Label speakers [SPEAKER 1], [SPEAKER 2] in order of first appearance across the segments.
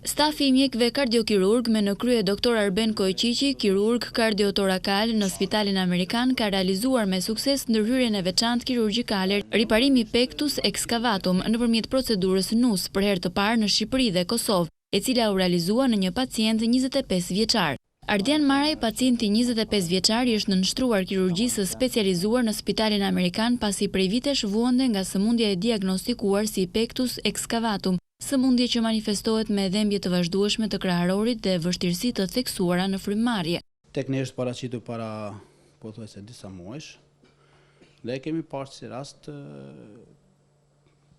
[SPEAKER 1] Stafi i mjekëve kardiokirurg me në krye Dr. Arben Kojqiqi, kirurg kardiotorakal në Spitalin Amerikan, ka realizuar me sukses ndërhyrjen e veçantë kirurgjikale riparimi pectus excavatum nëpërmjet procedurës NUS për herë të parë në Shqipëri dhe Kosovë, e cila u realizua në një pacient 25 vjeçar. Ardian Maraj, pacienti 25 vjeçar, është nënshtruar kirurgjisë specializuar në Spitalin Amerikan pasi prej vitesh vuante nga sëmundja e diagnostikuar si pectus excavatum, sëmundje që manifestohet me dhembje të vazhdueshme të kraharorit dhe vështirësi të theksuara në frymëmarrje.
[SPEAKER 2] Teknikisht paraqitur para pothuajse disa muajsh, dhe kemi parë si rast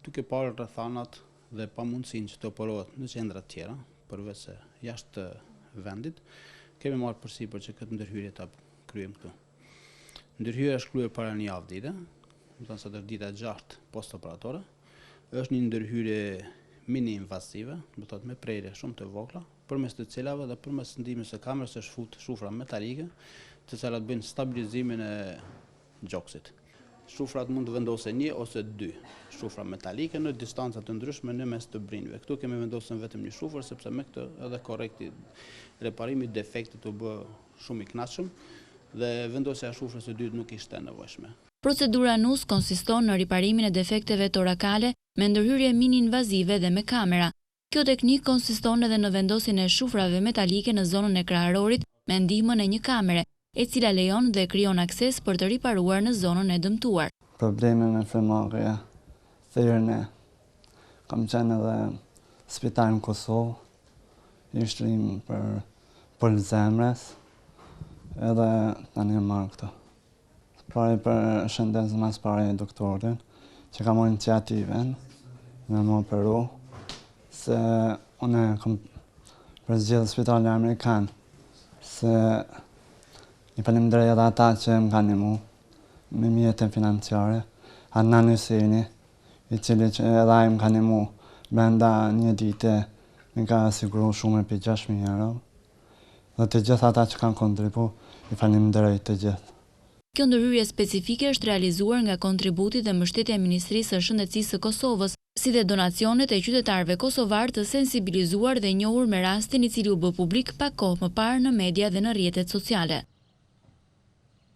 [SPEAKER 2] duke parë rrethanat dhe pamundësinë që të operohet në qendra të tjera, përveç se jashtë vendit, kemi marrë përsipër që këtë ndërhyrje ta kryejmë këtu. Ndërhyrja është kryer para një javë dite, do të thënë se është dita 6 postoperatore. Është një ndërhyrje mini-invasive, do të thotë me prerje shumë të vogla, përmes të cilave dhe përmes ndihmës së kamerës është fut shufra metalike, të cilat bëjnë stabilizimin e gjoksit. Shufrat mund të vendosen 1 ose 2 shufra metalike në distanca të ndryshme në mes të brinjve. Këtu kemi vendosur vetëm një shufër sepse me këtë edhe korrekti reparimi i defektit u bë shumë i kënaqshëm dhe vendosja e shufrës së dytë nuk ishte e nevojshme.
[SPEAKER 1] Procedura NUS konsiston në riparimin e defekteve torakale me ndërhyrje mini-invazive dhe me kamera. Kjo teknik konsiston edhe në vendosjen e shufrave metalike në zonën e kraharorit me ndihmën e një kamere, e cila lejon dhe krijon akses për të riparuar në zonën e dëmtuar.
[SPEAKER 3] Probleme me frymëmarrje, thirrje. Kam qenë edhe spital në Kosovë, një shtrim për zemrës, edhe tani e marr këtu. Pari për shëndetësën mas pari e doktorin, që ka marrë iniciativen me më operu, se unë kom përzgjedhë Spitalin Amerikan, se i falemnderoj edhe ata që më kanë ndihmu me mjetën financiare, Adnan Hyseni, i cili që edhe ai më ka ndihmu brenda një dite, më ka siguru shumë për 6.000 euro, dhe të gjithë ata që kanë kontribu, i falemnderoj të gjithë.
[SPEAKER 1] Kjo ndërhyrje specifike është realizuar nga kontributi dhe mbështetja e Ministrisë së Shëndetësisë së Kosovës, si dhe donacionet e qytetarëve kosovar të sensibilizuar dhe njohur me rastin i cili u bë publik pak kohë më parë në media dhe në rrjetet sociale.